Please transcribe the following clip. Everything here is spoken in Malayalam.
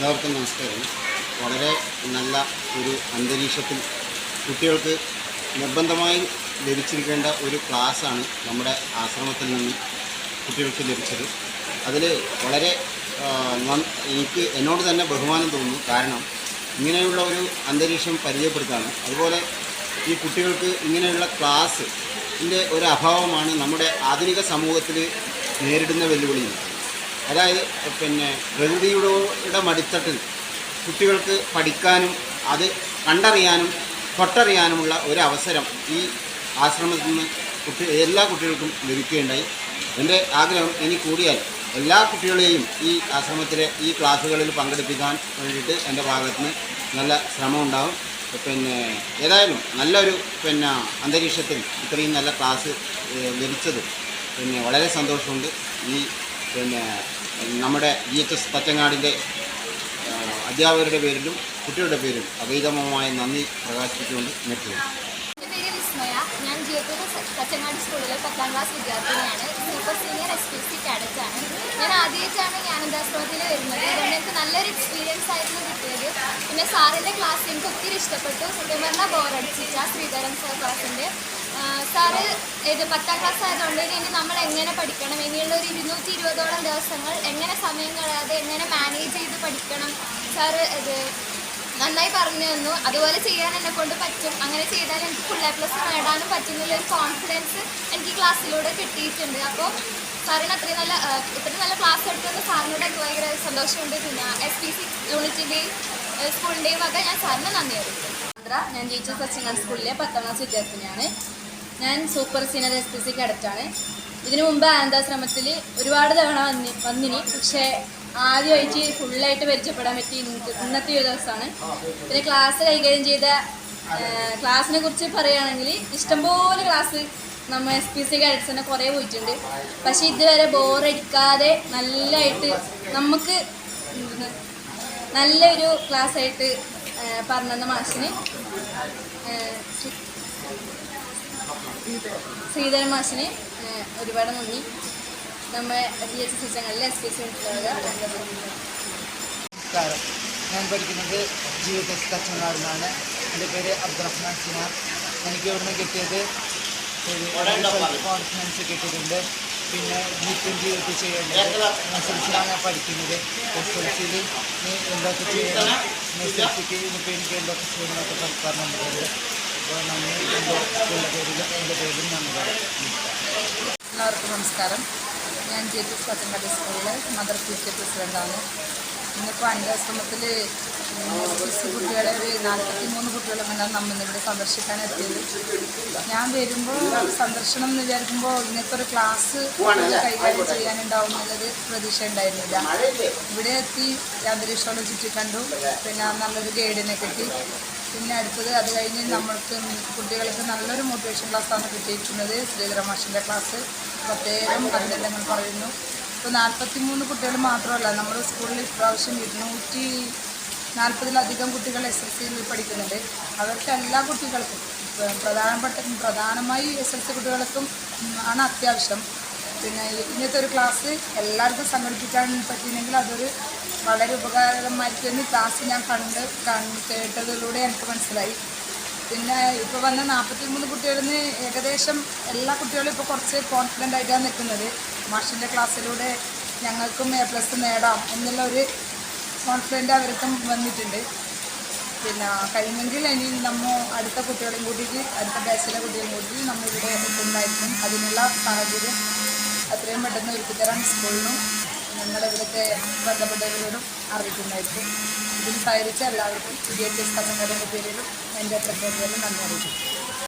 എല്ലാവർക്കും നമസ്കാരം. വളരെ നല്ല ഒരു അന്തരീക്ഷത്തിൽ കുട്ടികൾക്ക് നിർബന്ധമായും ലഭിച്ചിരിക്കേണ്ട ഒരു ക്ലാസ്സാണ് നമ്മുടെ ആശ്രമത്തിൽ നിന്ന് കുട്ടികൾക്ക് ലഭിച്ചത്. അതിൽ വളരെ എനിക്ക് എന്നോട് തന്നെ ബഹുമാനം തോന്നുന്നു. കാരണം ഇങ്ങനെയുള്ള ഒരു അന്തരീക്ഷം പരിചയപ്പെടുത്താണ്. അതുപോലെ ഈ കുട്ടികൾക്ക് ഇങ്ങനെയുള്ള ക്ലാസ്സിൻ്റെ ഒരു അഭാവമാണ് നമ്മുടെ ആധുനിക സമൂഹത്തിൽ നേരിടുന്ന വെല്ലുവിളി. അതായത് പ്രകൃതിയുടെ മടിത്തട്ടിൽ കുട്ടികൾക്ക് പഠിക്കാനും അത് കണ്ടറിയാനും തൊട്ടറിയാനുമുള്ള ഒരവസരം ഈ ആശ്രമത്തിൽ നിന്ന് എല്ലാ കുട്ടികൾക്കും ലഭിക്കുകയുണ്ടായി. എൻ്റെ ആഗ്രഹം ഇനി കൂടിയാൽ എല്ലാ കുട്ടികളെയും ഈ ആശ്രമത്തിലെ ഈ ക്ലാസ്സുകളിൽ പങ്കെടുപ്പിക്കാൻ വേണ്ടിയിട്ട് എൻ്റെ ഭാഗത്ത് നിന്ന് നല്ല ശ്രമം ഉണ്ടാകും. ഏതായാലും നല്ലൊരു അന്തരീക്ഷത്തിൽ ഇത്രയും നല്ല ക്ലാസ് ലഭിച്ചത് വളരെ സന്തോഷമുണ്ട്. ഈ നമ്മുടെ GHS തച്ചങ്ങാടിൻ്റെ അധ്യാപകരുടെ പേരിലും കുട്ടികളുടെ പേരിലും അഗൈതമായ നന്ദി പ്രകാശിപ്പിച്ചുകൊണ്ട് നിർത്തുന്നു. ഞാൻ തച്ചങ്ങാടി സ്കൂളിലെ 10ാം ക്ലാസ് വിദ്യാർത്ഥിനിയാണ്. Super senior SPC കാഡറ്റാണ്. ഞാൻ ആദ്യമായിട്ടാണ് ജ്ഞാനദാശ്രമത്തിൽ വരുന്നത്. അതുകൊണ്ട് എനിക്ക് നല്ലൊരു എക്സ്പീരിയൻസ് ആയിരുന്നു കിട്ടിയത്. പിന്നെ സാറിൻ്റെ ക്ലാസ് എനിക്ക് ഒത്തിരി ഇഷ്ടപ്പെട്ടു. സത്യം പറഞ്ഞാൽ ബോറടിച്ചില്ല. ശ്രീധരൻ സാർ ക്ലാസ്സിൻ്റെ സാറ് 10ാം ക്ലാസ് ആയതുകൊണ്ട് ഇനി നമ്മൾ എങ്ങനെ പഠിക്കണം, ഇനിയുള്ള ഒരു 220ഓളം ദിവസങ്ങൾ എങ്ങനെ സമയം കളയാതെ എങ്ങനെ മാനേജ് ചെയ്ത് പഠിക്കണം സാറ് നന്നായി പറഞ്ഞു തന്നു. അതുപോലെ ചെയ്യാൻ എന്നെ കൊണ്ട് പറ്റും. അങ്ങനെ ചെയ്താൽ എനിക്ക് ഫുൾ A+ നേടാനും പറ്റുന്നുള്ളൊരു കോൺഫിഡൻസ് എനിക്ക് ക്ലാസ്സിലൂടെ കിട്ടിയിട്ടുണ്ട്. അപ്പോൾ സാറിന് ഇത്രയും നല്ല ക്ലാസ് എടുത്തുകൊണ്ട് സാറിനോട് എനിക്ക് ഭയങ്കര സന്തോഷമുണ്ട്. പിന്നെ SPC യൂണിറ്റിൻ്റെയും സ്കൂളിൻ്റെയും വക ഞാൻ സാറിന് നന്ദി അറിയിക്കും. ഞാൻ GHS തച്ചങ്ങാടി സ്കൂളിലെ 10ാം ക്ലാസ് വിദ്യാർത്ഥിനിയാണ്. ഞാൻ സൂപ്പർ സീനിയർ SPC കാഡറ്റാണ്. ഇതിനു മുമ്പ് ആനന്ദാശ്രമത്തിൽ ഒരുപാട് തവണ വന്നിനി. പക്ഷേ ആദ്യമായിട്ട് ഫുള്ളായിട്ട് പരിചയപ്പെടാൻ പറ്റി ഇന്നത്തെ ഒരു ദിവസമാണ്. പിന്നെ ക്ലാസ് കൈകാര്യം ചെയ്ത ക്ലാസ്സിനെ കുറിച്ച് പറയുകയാണെങ്കിൽ ഇഷ്ടംപോലെ ക്ലാസ് നമ്മൾ SPC കാഡറ്റ്സിനെ കുറേ പോയിട്ടുണ്ട്. പക്ഷേ ഇതുവരെ ബോറടിക്കാതെ നല്ലതായിട്ട് നമുക്ക് നല്ലൊരു ക്ലാസ്സായിട്ട് പറഞ്ഞ മാഷിന് ശ്രീധരൻ മാഷിന് ഒരുപാട് നന്ദി. നമ്മുടെ GHS തച്ചങ്ങാടിലെ SPC നമസ്കാരം. ഞാൻ പഠിക്കുന്നത് GHS തച്ചങ്ങാടിലാണ്. എൻ്റെ പേര് അബ്ദുറഹ്മാൻ സിനാർ. എനിക്ക് ഇവിടുന്ന് കിട്ടിയത് കോൺഫിഡൻസ് കിട്ടിയിട്ടുണ്ട്. പിന്നെ G20 ചെയ്യേണ്ടത് SLCയിലാണ് ഞാൻ പഠിക്കുന്നത്. SLCയിൽ എന്തൊക്കെ ചെയ്യണം, SLCക്ക് ഇപ്പോൾ എനിക്ക് എന്തൊക്കെ ചെയ്യണമെന്നൊക്കെ പറഞ്ഞിട്ടുണ്ട്. അപ്പോൾ നന്ദി. എൻ്റെ സ്കൂളിൻ്റെ പേരിലും എൻ്റെ പേരിലും നന്ദി പറയാം. എല്ലാവർക്കും നമസ്കാരം. ഞാൻ GHS തച്ചങ്ങാടി സ്കൂളിലെ മദർ ടീച്ചർ പ്രസിഡൻ്റാണ്. ഇന്നിപ്പോൾ അനാഥാശ്രമത്തിൽ SPC കുട്ടികളെ ഒരു 43 കുട്ടികളെ കൊണ്ടാണ് നമ്മളിവിടെ സന്ദർശിക്കാൻ എത്തിയത്. ഞാൻ വരുമ്പോൾ സന്ദർശനം എന്ന് വിചാരിക്കുമ്പോൾ ഇങ്ങനത്തെ ഒരു ക്ലാസ് കൈകാര്യം ചെയ്യാനുണ്ടാവും എന്നുള്ളത് പ്രതീക്ഷ ഉണ്ടായിരുന്നില്ല. ഇവിടെ എത്തി അന്തരീക്ഷത്തോടെ ചുറ്റിക്കണ്ടു. പിന്നെ നല്ലൊരു ഗൈഡിനെ കിട്ടി. പിന്നെ അടുത്തത് അത് കഴിഞ്ഞ് നമ്മൾക്ക് കുട്ടികൾക്ക് നല്ലൊരു മോട്ടിവേഷൻ ക്ലാസ്സാണ് കിട്ടിയിട്ടുള്ളത്. ശ്രീധരൻ മാഷിൻ്റെ ക്ലാസ് പ്രത്യേകം അഭിനന്ദനങ്ങൾ പറയുന്നു. ഇപ്പോൾ 43 കുട്ടികൾ മാത്രമല്ല, നമ്മുടെ സ്കൂളിൽ ഇപ്രാവശ്യം 240-ലധികം കുട്ടികൾ SLCയിൽ പഠിക്കുന്നുണ്ട്. അവർക്ക് എല്ലാ കുട്ടികൾക്കും പ്രധാനമായി SLC കുട്ടികൾക്കും ആണ് അത്യാവശ്യം. പിന്നെ ഇങ്ങനത്തെ ഒരു ക്ലാസ് എല്ലാവർക്കും സംഘടിപ്പിക്കാൻ പറ്റിയില്ലെങ്കിൽ അതൊരു വളരെ ഉപകാരമായിരിക്കും. ക്ലാസ് ഞാൻ കേട്ടതിലൂടെ എനിക്ക് മനസ്സിലായി. പിന്നെ ഇപ്പോൾ വന്ന 43 കുട്ടികളിൽ നിന്ന് ഏകദേശം എല്ലാ കുട്ടികളും ഇപ്പോൾ കുറച്ച് കോൺഫിഡൻ്റ് ആയിട്ടാണ് നിൽക്കുന്നത്. മാഷിൻ്റെ ക്ലാസ്സിലൂടെ ഞങ്ങൾക്കും A+ നേടാം എന്നുള്ള ഒരു കോൺഫിഡൻ്റ് അവർക്കും വന്നിട്ടുണ്ട്. പിന്നെ കഴിയുമെങ്കിൽ ഇനി നമ്മൾ അടുത്ത കുട്ടികളെയും കൂട്ടിയിട്ട് അടുത്ത ബാച്ചിലെ കുട്ടികളെയും കൂട്ടിയിട്ട് നമ്മളിവിടെ എത്തുന്നതായിരിക്കും. അതിനുള്ള സാഹചര്യം അത്രയും പെട്ടെന്ന് ഒരുക്കിത്തരാൻ സ്കൂളിനും ഞങ്ങളിവിടുത്തെ ബന്ധപ്പെട്ടവരോടും അറിയിക്കുന്നതായിരിക്കും. ഇതിൽ സഹകരിച്ച എല്ലാവർക്കും GHS തച്ചങ്ങാടിൻ്റെ പേരിലും എൻ്റെ പ്രത്യേകതയിലും നന്ദി അറിയിക്കും.